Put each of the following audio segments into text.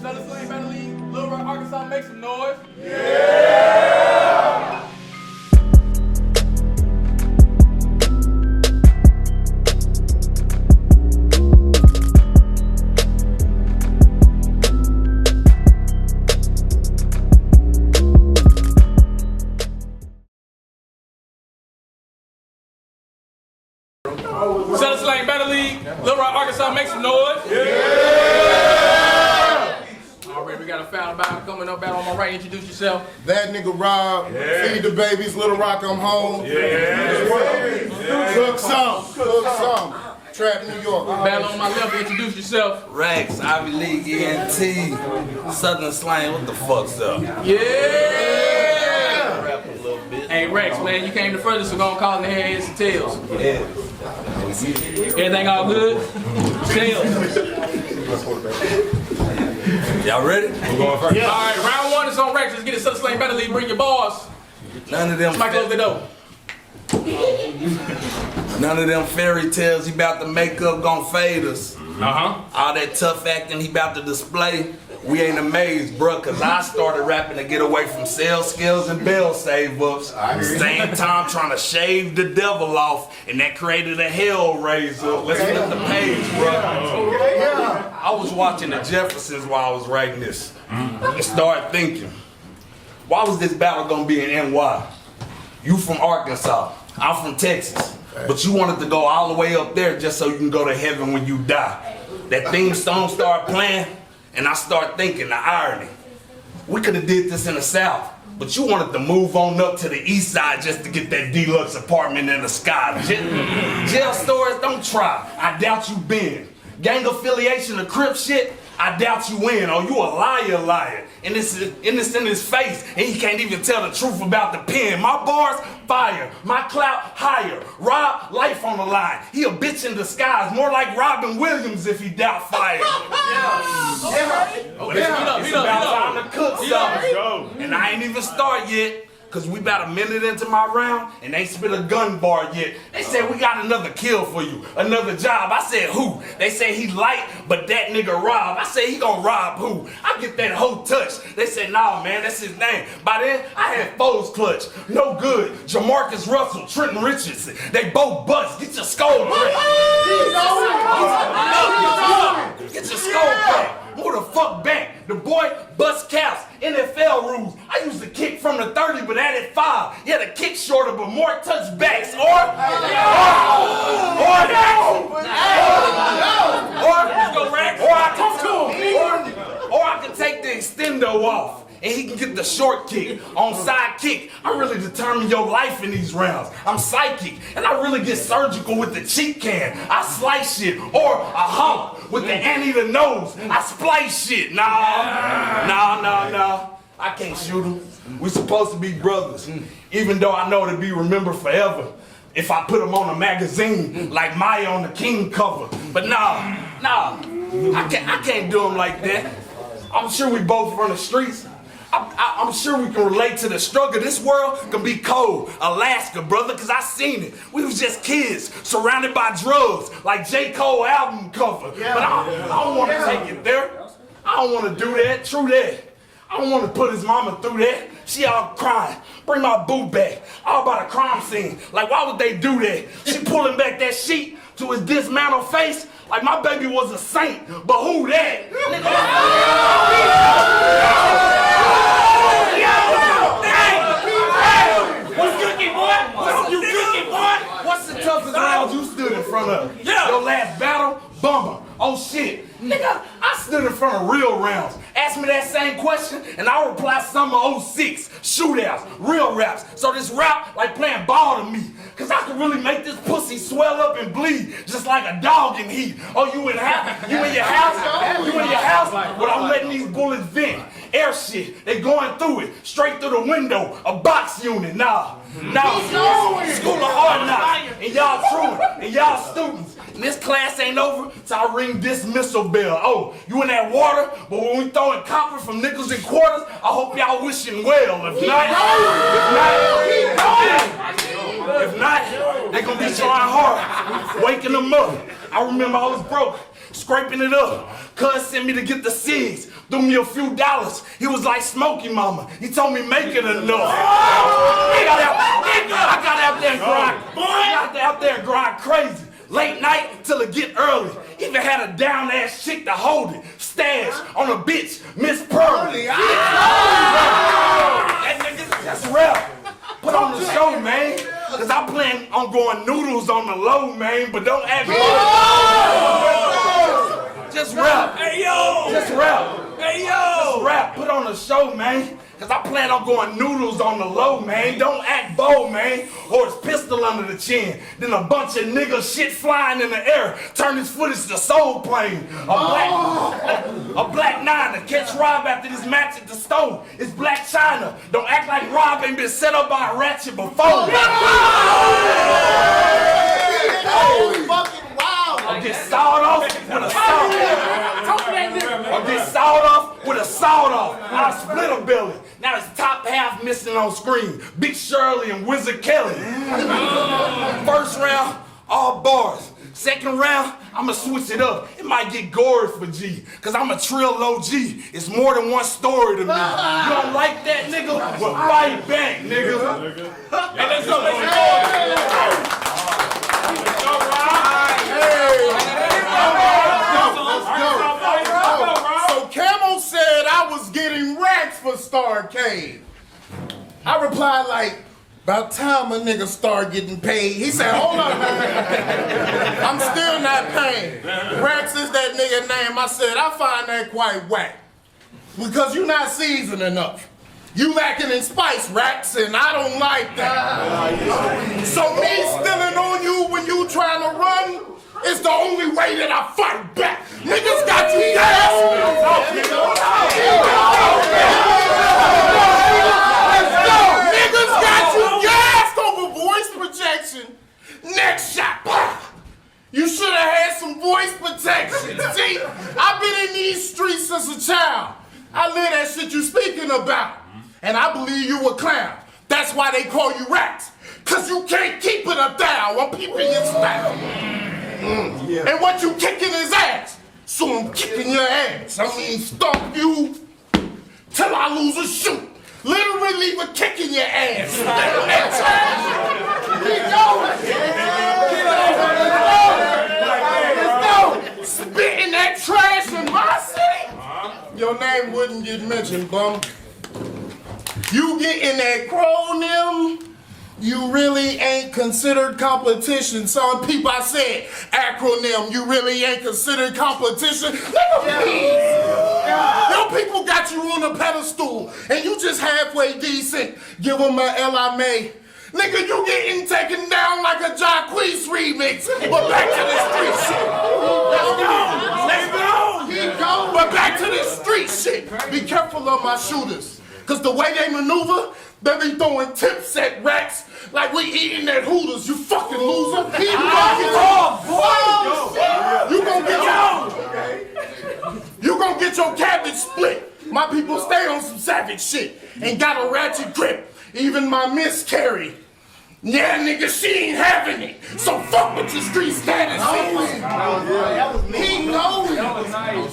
Southern Slang Battle League, Little Rock, Arkansas, make some noise. Yeah! Southern Slang Battle League, Little Rock, Arkansas, make some noise. All right, we got a foul battle coming up. Battle on my right. Introduce yourself. That nigga Rob, feed the babies, Little Rock, I'm home. Cook some. Trap New York. Battle on my left. Introduce yourself. Raccs, Ivy League, ENT, Southern Slang, what the fuck's up? Yeah! Rap a little bit. Hey, Raccs, man, you came the furthest, so gonna call in the heads and tails. Yeah. Everything all good? Tails. Y'all ready? We're going first. All right, round one is on Raccs. Let's get it Southern Slang Battle League. Bring your bars. None of them. Somebody close the door. None of them fairy tales he about to make up gon' fade us. All that tough acting he about to display, we ain't amazed, bruh, cause I started rapping to get away from sales skills and bell save-ups. Same time trying to shave the devil off, and that created a hellraiser. Let's flip the page, bruh. I was watching the Jeffersons while I was writing this, and started thinking, why was this battle gonna be in NY? You from Arkansas, I'm from Texas. But you wanted to go all the way up there just so you can go to heaven when you die. That theme song started playing, and I started thinking the irony. We could have did this in the South, but you wanted to move on up to the East Side just to get that deluxe apartment in the sky. Jail stories, don't try. I doubt you been. Gang affiliation, the Crip shit, I doubt you in. Oh, you a liar. And it's in his face, and he can't even tell the truth about the pen. My bars, fire. My clout, higher. Rob, life on the line. He a bitch in disguise, more like Robin Williams if he doubt fire. It's about time to cook something. And I ain't even start yet. Cause we about a minute into my round and they ain't spit a gun bar yet. They said we got another kill for you, another job. I said who? They said he light, but that nigga rob. I said he gon' rob who? I get that whole touch. They said nah man, that's his name. By then I had foes clutch, no good. Jamarcus Russell, Trenton Richardson, they both bust. Get your skull cracked. Get your skull cracked. Move the fuck back. The boy bust caps. NFL rules. I used to kick from the 30, but added 5. Yeah, the kick shorter, but more touchbacks. Or I can take the extendo off. And he can get the short kick, on side kick. I really determine your life in these rounds. I'm psychic, and I really get surgical with the cheek can. I slice shit, or a hump with the Annie the nose. I splice shit. Nah. I can't shoot him. We supposed to be brothers, even though I know to be remembered forever. If I put him on a magazine, like Maya on the King cover. But nah, I can't do him like that. I'm sure we both from the streets. I'm sure we can relate to the struggle. This world can be cold. Alaska, brother, cause I seen it. We was just kids, surrounded by drugs, like J. Cole album cover. But I don't want to take it there. I don't want to do that, true that. I don't want to put his mama through that. She all crying. Bring my boo back. All about a crime scene. Like, why would they do that? She pulling back that sheet to his dismantled face. Like my baby was a saint. But who that? What's cooking, boy? What's you cooking, boy? What's the toughest round you stood in front of? Your last battle? Bummer. Oh shit. Nigga, I stood in front of real rounds. Ask me that same question, and I'll reply summer 06. Shootouts, real raps. So this rap like playing ball to me. Cause I can really make this pussy swell up and bleed, just like a dog in heat. Oh, you in your house? You in your house? Well, I'm letting these bullets vent. Air shit, they going through it, straight through the window, a box unit. Nah. School of hard knocks, and y'all truant, and y'all students. And this class ain't over till I ring dismissal bell. Oh, you in that water? But when we throwing copper from nickels and quarters, I hope y'all wishing well. If not, they gonna be trying hard, waking them up. I remember I was broke, scraping it up. Cuz sent me to get the cigs, threw me a few dollars. He was like Smokey Mama. He told me make it enough. I got out there and grind. I got out there and grind crazy. Late night till it get early. Even had a down ass chick to hold it. Stash on a bitch, Miss Pearly. That's rap. Put on the show, man. Cause I plan on going noodles on the low, man. But don't act just rap. Hey yo. Just rap. Hey yo. Just rap. Put on the show, man. Cause I plan on going noodles on the low, man. Don't act bold, man. Or it's pistol under the chin. Then a bunch of nigga shit flying in the air. Turn his footage to soul plane. A black nine to catch Rob after this match at the store. It's Black China. Don't act like Rob ain't been set up by a ratchet before. Holy fucking wow! I'll get sawed off with a saw. I'll get sawed off with a sawed off. I'll split a building. Now it's top half missing on screen. Big Shirley and Wizard Kelly. First round, all bars. Second round, I'ma switch it up. It might get gory for G, cause I'm a trill OG. It's more than one story to me. You don't like that, nigga? Well, fight back, nigga. Hey, let's go, let's go. So Camo said I was getting Raccs for Starcade. I replied like, about time a nigga start getting paid. He said, hold up, man. I'm still not paying. Raccs is that nigga name. I said, I find that quite whack. Because you not seasoned enough. You lacking in spice, Raccs, and I don't like that. So me stealing on you when you trying to run is the only way that I fight back. Niggas got you gas. Niggas got you gassed over voice projection. Next shot. You should have had some voice protection. See, I've been in these streets since a child. I live that shit you speaking about. And I believe you a clown. That's why they call you Raccs. Cause you can't keep it up down. I'm peeping your style. And what you kicking his ass. So I'm kicking your ass. I mean, stomp you till I lose a shoot. Literally, we're kicking your ass. Spitting that trash in my city? Your name wouldn't get mentioned, bum. You get in that acronym, you really ain't considered competition. Some people I said, acronym, you really ain't considered competition. Nigga, please. Your people got you on a pedestal, and you just halfway decent. Give them a LMA. Nigga, you getting taken down like a Jacquees remix. But back to the street shit. Let's go. Keep going. But back to the street shit. Be careful of my shooters. Cause the way they maneuver, they be throwing tips at Raccs like we eating at Hooters. You fucking loser. You gonna get your cabbage split. My people stay on some savage shit and got a ratchet grip. Even my miscarry. Yeah, nigga, she ain't having it. So fuck with your street status. He knows.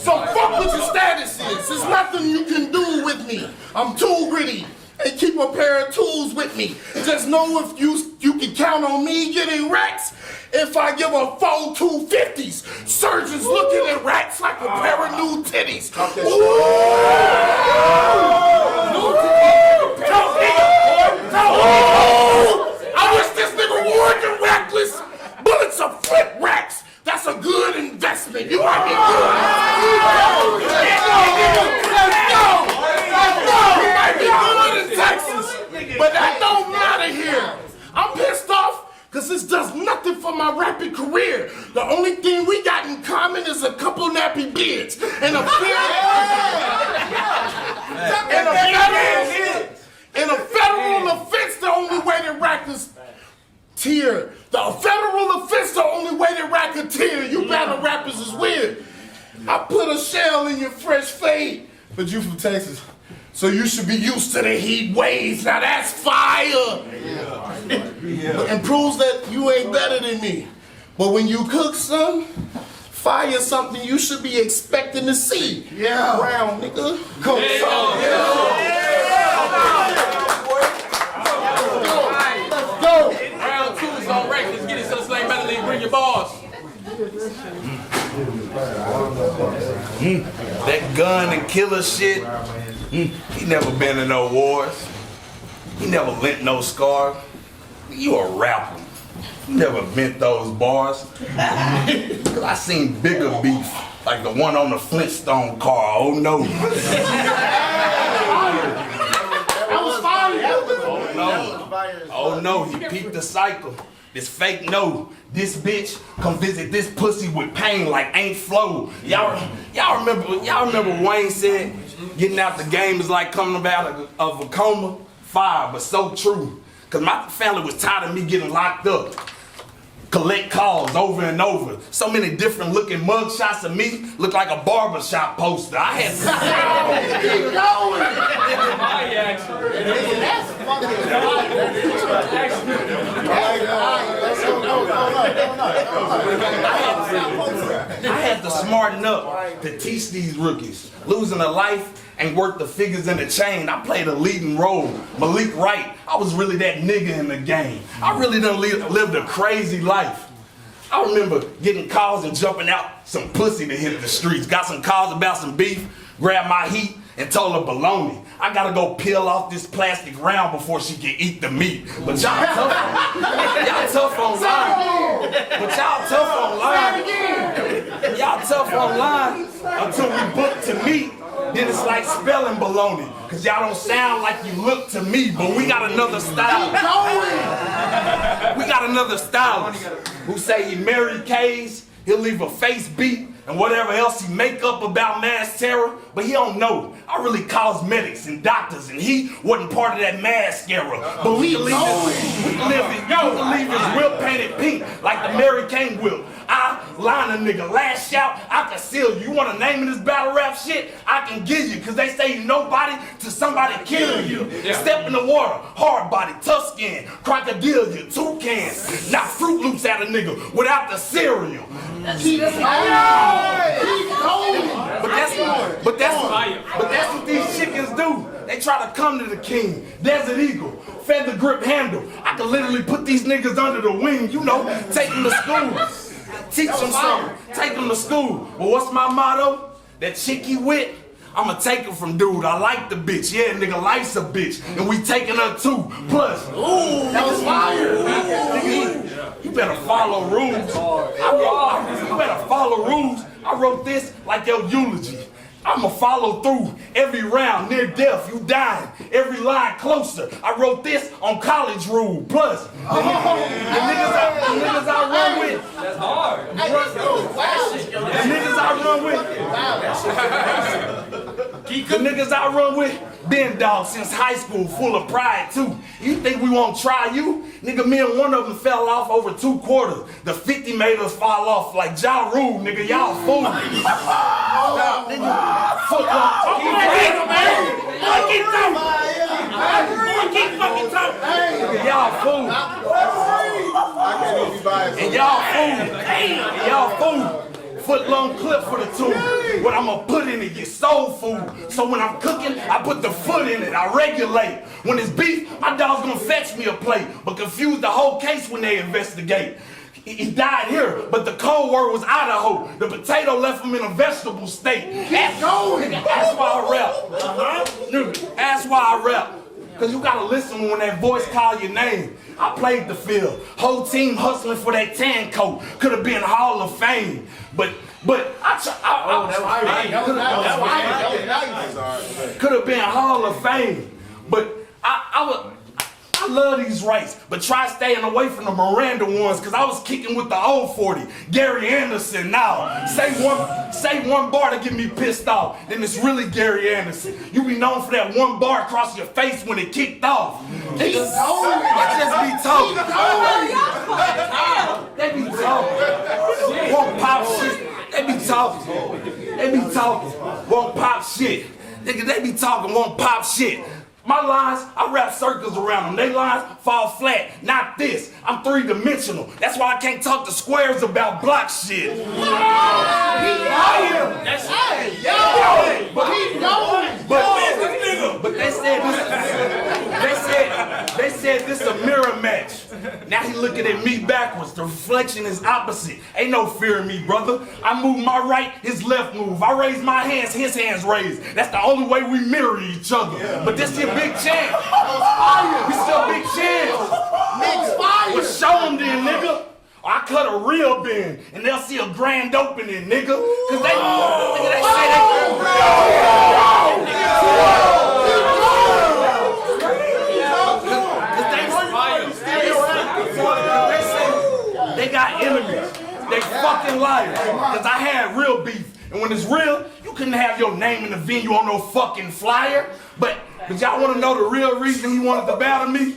So fuck with your status is. There's nothing you can do with me. I'm too gritty. And keep a pair of tools with me. Just know if you can count on me getting Raccs. If I give a 4 250s, surgeons looking at Raccs like a pair of new titties. I wish this nigga would get reckless. Bullets are flip Raccs. That's a good investment. You might be good. Let's go. You might be good in Texas, but that don't matter here. I'm pissed off because this does nothing for my rapping career. The only thing we got in common is a couple nappy beards and a federal offense. The only way to rappers tear. The federal offense, the only way to racketeer. You battle rappers is weird. I put a shell in your fresh fade, but you from Texas, so you should be used to the heat waves. Now that's fire. And proves that you ain't better than me. But when you cook, son, Fire something you should be expecting to see. Yeah. Round, nigga. Go. Let's Go. Round 2 is on Raccs. Let's get it to the Slang Battle League. Bring your balls. That gun and killer shit, he never been in no wars. He never lent no scar. You a rapper. You never meant those bars. Cause I seen bigger beef, like the one on the Flintstone car. Oh no. Oh no, he peeped the cycle. This fake no. This bitch come visit this pussy with pain like ain't flow. Y'all remember Wayne said getting out the game is like coming out of a coma? Fire, but so true. Cause my family was tired of me getting locked up. Collect calls over and over. So many different looking mug shots of me look like a barbershop poster. I had Keep going. I had to smarten up to teach these rookies. Losing a life ain't worth the figures in the chain. I played a leading role. Malik Wright, I was really that nigga in the game. I really done lived a crazy life. I remember getting calls and jumping out some pussy to hit the streets. Got some calls about some beef, grabbed my heat and told her baloney. I gotta go peel off this plastic round before she can eat the meat. But y'all tough online. But y'all tough online. Y'all tough online until we book to meet. Then it's like spelling baloney. Cause y'all don't sound like you look to me, but we got another style. We got another stylist who say he married K's, he'll leave a face beat, and whatever else he make up about mass terror, but he don't know. I really cosmetics and doctors, and he wasn't part of that mask era. But we can leave his whip painted pink like the Mary Kane whip. I line a nigga, last shout, I can seal you. You want a name in this battle rap shit? I can give you, cause they say you nobody till somebody kill you. Yeah. Step in the water, hard body, tough skin, crocodile you, toucans. Knock Fruit Loops at a nigga without the cereal. Keep going. But that's what these chickens do. They try to come to the king, Desert Eagle, feather grip handle. I can literally put these niggas under the wing, you know, take them to school. Teach them something, take them to school. But what's my motto? That chick you with, I'ma take her from dude. I like the bitch. Yeah, nigga, life's a bitch. And we taking her too. Plus, ooh, that was fire. Nigga, you better follow rules. You better follow rules. I wrote this like your eulogy. I'ma follow through every round, near death, you dying, every line closer. I wrote this on college rule. Plus, the niggas I run with. That's hard. The niggas I run with, been dogs since high school, full of pride too. You think we won't try you? Nigga, me and one of them fell off over 2 quarters. The 50 made us fall off like Ja Rule, nigga, y'all fool. Keep fucking talking. Y'all fool. And y'all fool. Foot long clip for the tune. What I'ma put in it, get soul food. So when I'm cooking, I put the foot in it, I regulate. When it's beef, my dog's gonna fetch me a plate, but confuse the whole case when they investigate. He died here, but the code word was Idaho. The potato left him in a vegetable state. That's why I rap. That's why I rap. Cause you gotta listen when that voice call your name. I played the field. Whole team hustling for that tan coat. Could have been Hall of Fame. But could have been Hall of Fame. But I love these rights, but try staying away from the Miranda ones, cause I was kicking with the old 40, Gary Anderson. Now, say one bar to get me pissed off, then it's really Gary Anderson. You be known for that one bar across your face when it kicked off. I just be talking. They be talking. Won't pop shit. They be talking. Won't pop shit. Nigga, they be talking, won't pop shit. My lines, I wrap circles around them. They lines fall flat. Not this. I'm three-dimensional. That's why I can't talk to squares about block shit. But they said this a mirror match. Now he looking at me backwards. The reflection is opposite. Ain't no fear in me, brother. I move my right, his left move. I raise my hands, his hands raised. That's the only way we mirror each other. But this your big chance. This your big chance. Well, show them then, nigga. I cut a real bend, and they'll see a grand opening, nigga. Cause they say they got enemies. They fucking liars. Cause I had real beef. And when it's real, you couldn't have your name in the venue on no fucking flyer. But y'all wanna know the real reason he wanted to battle me?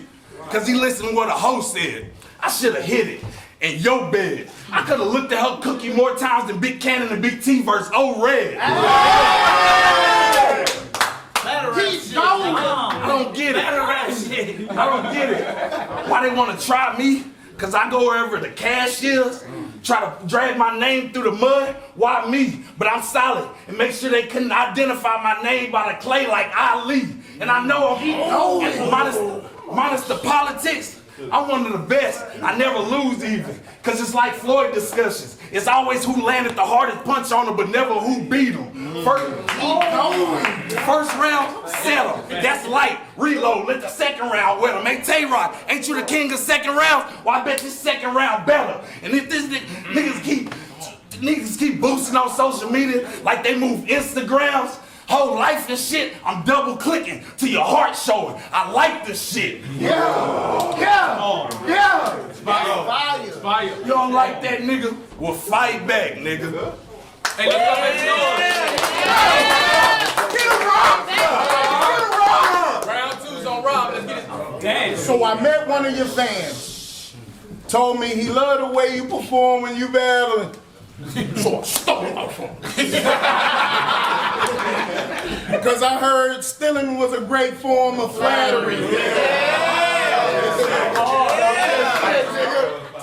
Cause he listened to what a host said. I should've hit it in your bed. I could've looked at her cookie more times than Big Cannon and Big T verse O Red. I don't get it. I don't get it. Why they wanna try me? Cause I go wherever the cash is, try to drag my name through the mud. Why me? But I'm solid and make sure they couldn't identify my name by the clay like Ali. And I know minus the politics, I'm one of the best. I never lose even. Cause it's like Floyd discussions. It's always who landed the hardest punch on him, but never who beat him. First round, settle. That's light. Reload. Let the second round wet him. Hey, Tay-Rock, ain't you the king of second rounds? Well, I bet this second round better. And if this niggas keep boosting on social media like they move Instagrams, whole life and shit, I'm double clicking till your heart showing. I like this shit. It's fire. You don't like that, nigga? Well, fight back, nigga. Hey, let's go. Round two's on Rob. Let's get it. Damn. So I met one of your fans. Told me he loved the way you perform when you battle. So I stole my phone. Because I heard stealing was a great form of flattery.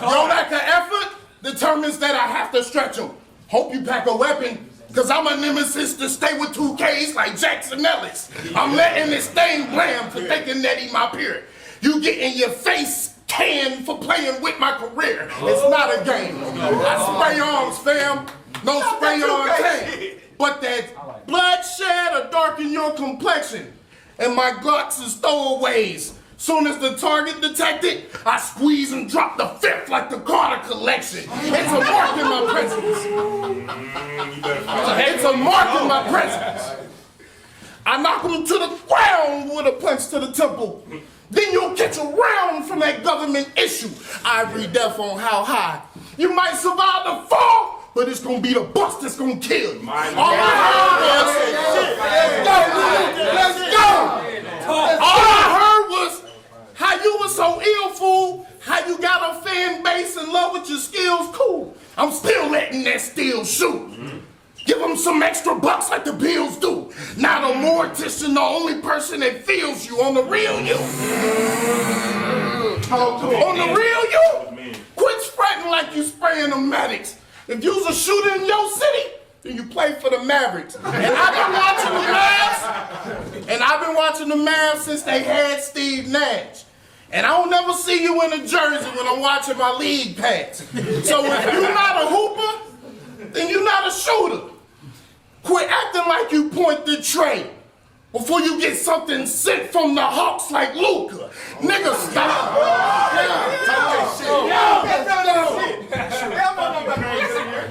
Your lack of effort determines that I have to stretch him. Hope you pack a weapon, because I'm a nemesis to stay with 2Ks like Jackson Ellis. I'm letting this thing blam for thinking that he my peer. You get in your face canned for playing with my career. It's not a game. I spray arms, fam. No spray on tank. But that bloodshed will darken your complexion. And my Glocks is throwaways. Soon as the target detected, I squeeze and drop the fifth like the Carter collection. It's a mark in my presence. It's a mark in my presence. I knock him to the ground with a punch to the temple. Then you'll catch a round from that government issue. Ivory death on how high. You might survive the fall, but it's gonna be the bus that's gonna kill you. All I heard was how you were so ill, fool. How you got a fan base in love with your skills, cool. I'm still letting that steel shoot. Give them some extra bucks like the bills do. Now the mortician, the only person that feels you on the real you. On the real you? Quit spreading like you spraying the medics. If you's a shooter in your city, then you play for the Mavericks. And I've been watching the Mavs since they had Steve Nash. And I don't never see you in a jersey when I'm watching my league pass. So if you're not a hooper, then you're not a shooter. Quit acting like you point the tray before you get something sent from the Hawks like Luka. Nigga, stop.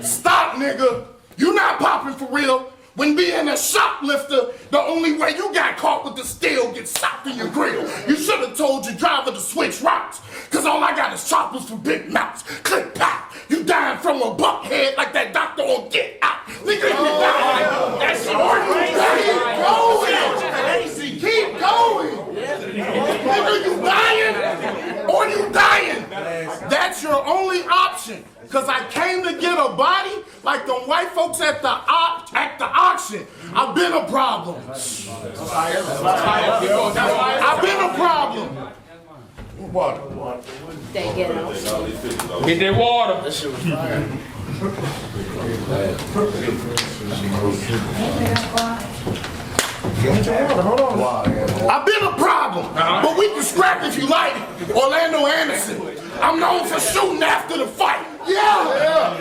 Stop, nigga. You not popping for real. When being a shoplifter, the only way you got caught with the steel gets socked in your grill. You should have told your driver to switch routes, cause all I got is choppers for big mouths. Click, pop. You dying from a buckhead like that doctor on Get Out. Nigga, you dying. That's your Keep going. Nigga, you dying or you dying. That's your only option. Cause I came to get a body like them white folks at the auction. I've been a problem. I've been a problem. Water. They get out. Get that water. I've been a problem, but we can scrap if you like. Orlando Anderson. I'm known for shooting after the fight. Yeah.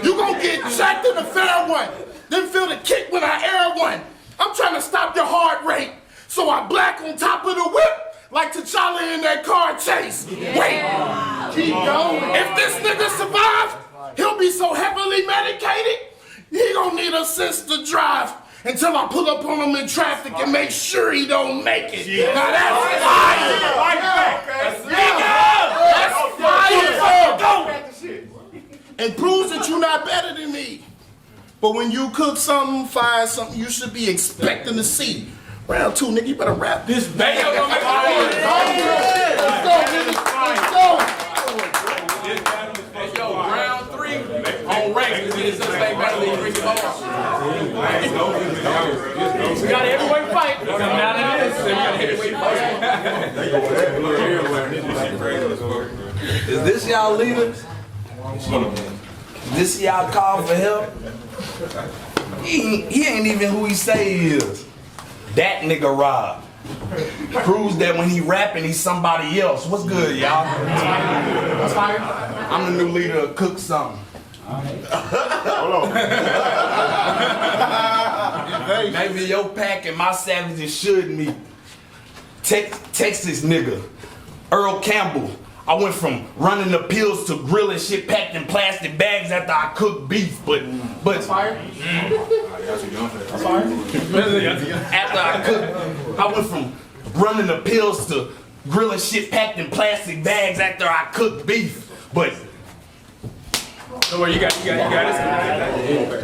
You gonna get checked in the fair one, then feel the kick when I air one. I'm trying to stop your heart rate, so I black on top of the whip like T'Challa in that car chase. Wait, keep going. If this nigga survives, he'll be so heavily medicated, he gon' need assist to drive until I pull up on him in traffic and make sure he don't make it. Now that's fire! That's fire! And proves that you're not better than me. But when you cook something, fire something, you should be expecting to see. Round 2, nigga, you better rap this bang. Let's go, round 3 on Raccs. This is the same battle in Ricky Ball. We got a heavyweight fight. Coming out of this. We got a heavyweight fight. Is this y'all leader? This y'all call for help? He ain't even who he say he is. That nigga Rob. Proves that when he rapping, he's somebody else. What's good, y'all? I'm the new leader of Cook Something. Hold on. Maybe your pack and my savages should meet. Texas nigga, Earl Campbell. I went from running the pills to grilling shit packed in plastic bags after I cooked beef, but fire. After I cooked, I went from running the pills to grilling shit packed in plastic bags after I cooked beef, but. So where you got this?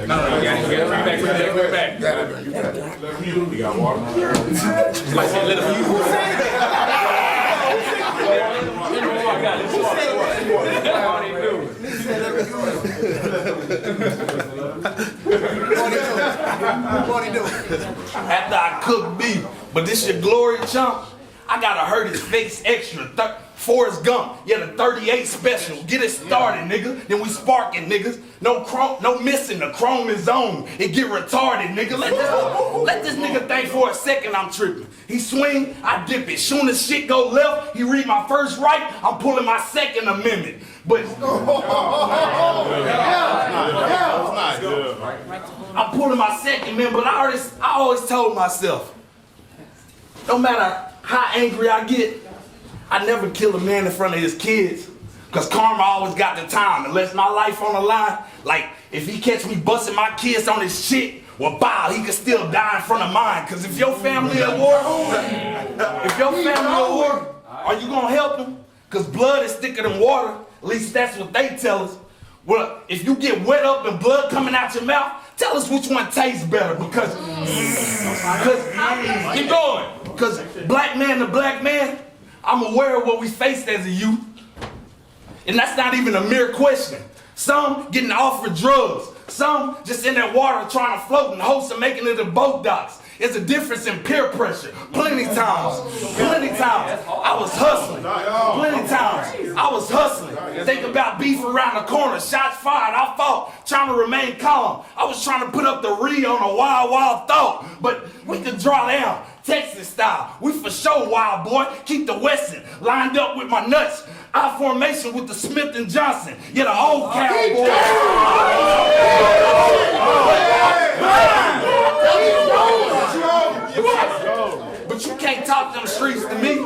No, you got it. Bring it back. You got water. Like let him use After I cook beef, but this your glory chump. I gotta hurt his face extra. Forrest Gump, yeah, the 38 special. Get it started, nigga. Then we sparking, niggas. No missing. The chrome is on. It get retarded, nigga. Let this nigga think for a second I'm tripping. He swing, I dip it. Soon as shit go left, he read my first right, I'm pulling my second amendment. But I'm pulling my second amendment, but I always told myself, no matter how angry I get, I never kill a man in front of his kids. Cause karma always got the time. Unless my life on the line, like if he catch me busting my kids on his shit, well, bow, he could still die in front of mine. Cause if your family at war, are you gonna help him? Cause blood is thicker than water. At least that's what they tell us. Well, if you get wet up and blood coming out your mouth, tell us which one tastes better. Because keep going. Cause black man to black man, I'm aware of what we faced as a youth. And that's not even a mere question. Some getting offered drugs. Some just in that water trying to float and hopes of making it to boat docks. There's a difference in peer pressure. Plenty times I was hustling. Plenty times I was hustling. Think about beef around the corner, shots fired, I fought, trying to remain calm. I was trying to put up the re on a wild, wild thought. But we could draw down, Texas style. We for sure wild, boy. Keep the Wesson lined up with my nuts. I formation with the Smith & Johnson. Yeah, the old cowboy. But you can't talk them streets to me.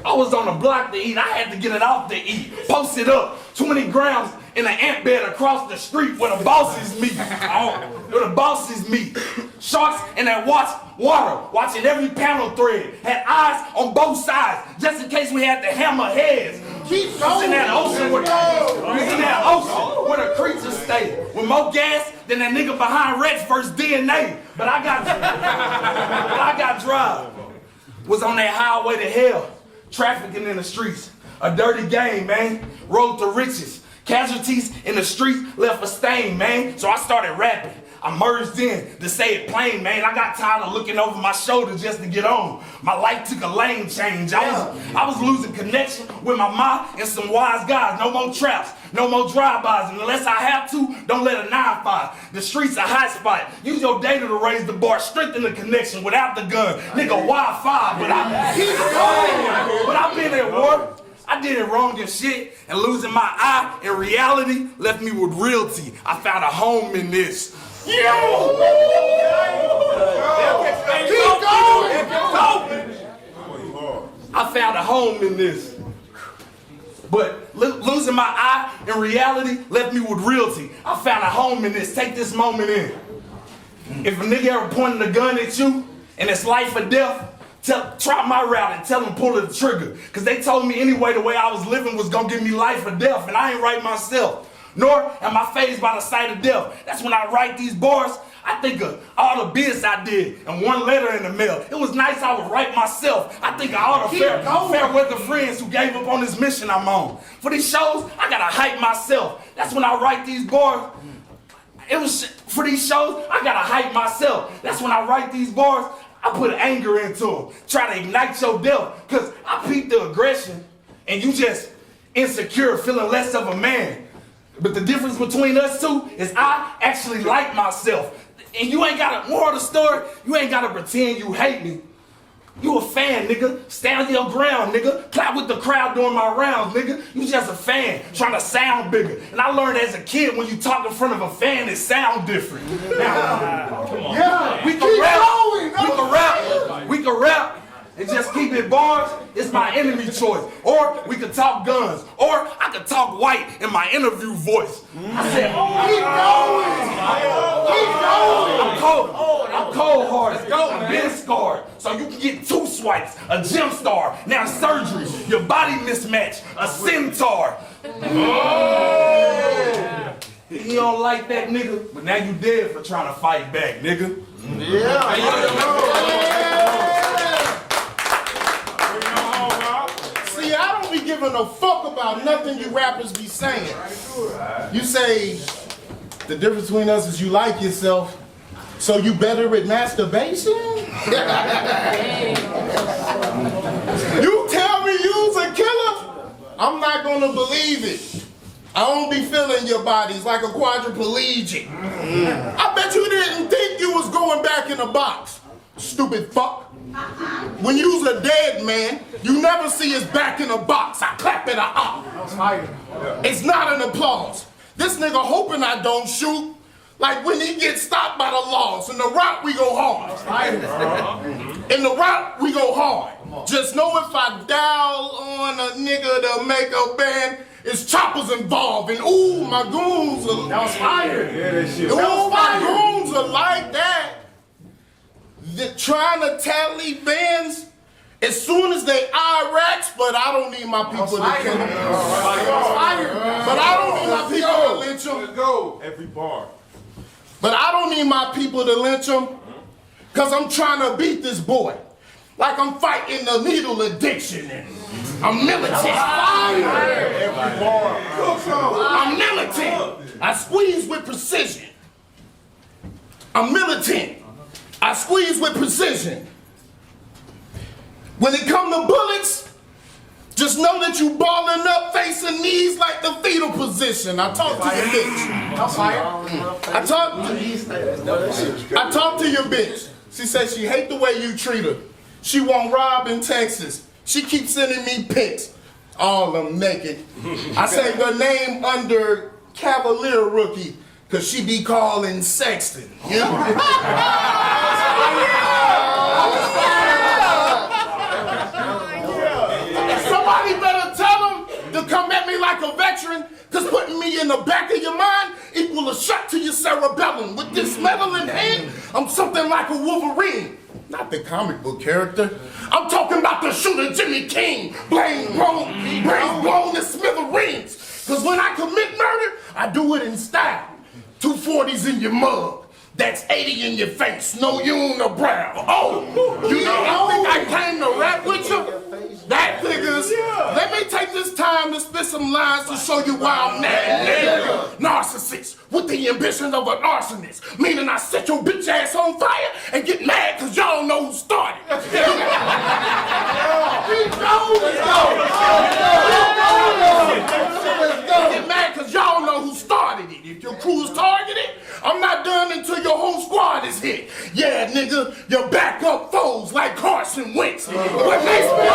I was on the block to eat. I had to get it off to eat. Post it up. 20 grams in an ant bed across the street where the bosses meet. Where the bosses meet. Sharks in that water, watching every panel thread. Had eyes on both sides, just in case we had to hammer heads. Keep going. In that ocean where the creatures stay. With more gas than that nigga behind Raccs versus DNA. But I got drive. Was on that highway to hell. Trafficking in the streets. A dirty game, man. Road to riches. Casualties in the street left a stain, man. So I started rapping. I merged in to say it plain, man. I got tired of looking over my shoulder just to get on. My life took a lane change. I was losing connection with my ma and some wise guys. No more traps, no more drive-bys. And unless I have to, don't let a 9-5. The streets a hot spot. Use your data to raise the bar, strengthen the connection without the gun. Nigga, Wi-Fi, but I've been at war. I did it wrong and shit, and losing my eye in reality left me with realty. I found a home in this. Keep going! I found a home in this. But losing my eye in reality left me with realty. I found a home in this. Take this moment in. If a nigga ever pointed a gun at you and it's life or death, try my route and tell them pull the trigger. Cause they told me anyway the way I was living was gonna give me life or death, and I ain't right myself. Nor am I fazed by the sight of death. That's when I write these bars, I think of all the biz I did and one letter in the mail. It was nice I would write myself. I think of all the fair weather friends who gave up on this mission I'm on. For these shows, I gotta hype myself. That's when I write these bars. For these shows, I gotta hype myself. That's when I write these bars. I put anger into them, try to ignite your death, cause I peeped the aggression and you just insecure, feeling less of a man. But the difference between us two is I actually like myself. And you ain't gotta, more of the story, you ain't gotta pretend you hate me. You a fan, nigga. Stand your ground, nigga. Clap with the crowd during my rounds, nigga. You just a fan, trying to sound bigger. And I learned as a kid, when you talk in front of a fan, it sound different. Now, come on. Yeah, we can rap, and just keep it bars. It's my enemy choice. Or we could talk guns. Or I could talk white in my interview voice. I said, keep going. I'm cold-hearted. I'm been scarred. So you can get 2 swipes, a gem star, now surgery, your body mismatch, a centaur. You don't like that, nigga, but now you dead for trying to fight back, nigga. See, I don't be giving a fuck about nothing you rappers be saying. You say the difference between us is you like yourself, so you better at masturbation? You tell me you's a killer? I'm not gonna believe it. I don't be feeling your bodies like a quadriplegic. I bet you didn't think you was going back in the box, stupid fuck. When you's a dead man, you never see his back in a box. I clap it up. It's not an applause. This nigga hoping I don't shoot, like when he gets stopped by the laws. In the route, we go hard. In the route, we go hard. Just know if I dial on a nigga to make a band, it's choppers involved, and ooh, my goons are... That was fire. Yeah, that shit. Ooh, my goons are like that. They're trying to tally bands as soon as they Raccs, but I don't need my people to kill them. But I don't need my people to lynch them. Let's go. Every bar. But I don't need my people to lynch them, because I'm trying to beat this boy. Like I'm fighting the needle addiction. And I'm militant. I'm militant. I squeeze with precision. I'm militant. I squeeze with precision. When it come to bullets, just know that you balling up, facing knees like the fetal position. I talk to your bitch. I talk to your bitch. She says she hate the way you treat her. She want Rob in Texas. She keeps sending me pics. All of them naked. I say her name under Cavalier Rookie, cause she be calling Sexton. You know? Somebody better tell them to come at me like a veteran, cause putting me in the back of your mind equal a shot to your cerebellum. With this metal in hand, I'm something like a Wolverine. Not the comic book character. I'm talking about the shooter Jimmy King. Brains blown to smithereens. Cause when I commit murder, I do it in style. 240s in your mug. That's 80 in your face. No unibrow. Oh, you know, I think I came to rap with you. That figures. Let me take this time to spit some lines to show you why I'm mad, nigga. Narcissist with the ambitions of an arsonist, meaning I set your bitch ass on fire and get mad cause y'all don't know who started. Get mad cause y'all know who started it. If your crew's targeted, I'm not done until your whole squad is hit. Yeah, nigga, your backup foes like Carson Wentz. What makes me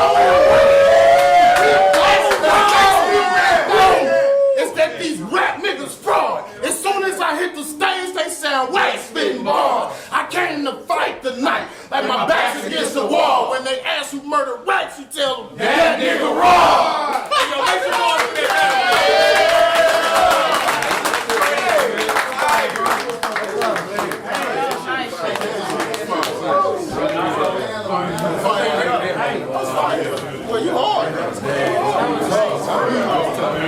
is that these rap niggas fraud. As soon as I hit the stage, they sound whack spitting bars. I came to fight tonight, like my back's against the wall. When they ask who murdered Raccs, you tell them that nigga raw.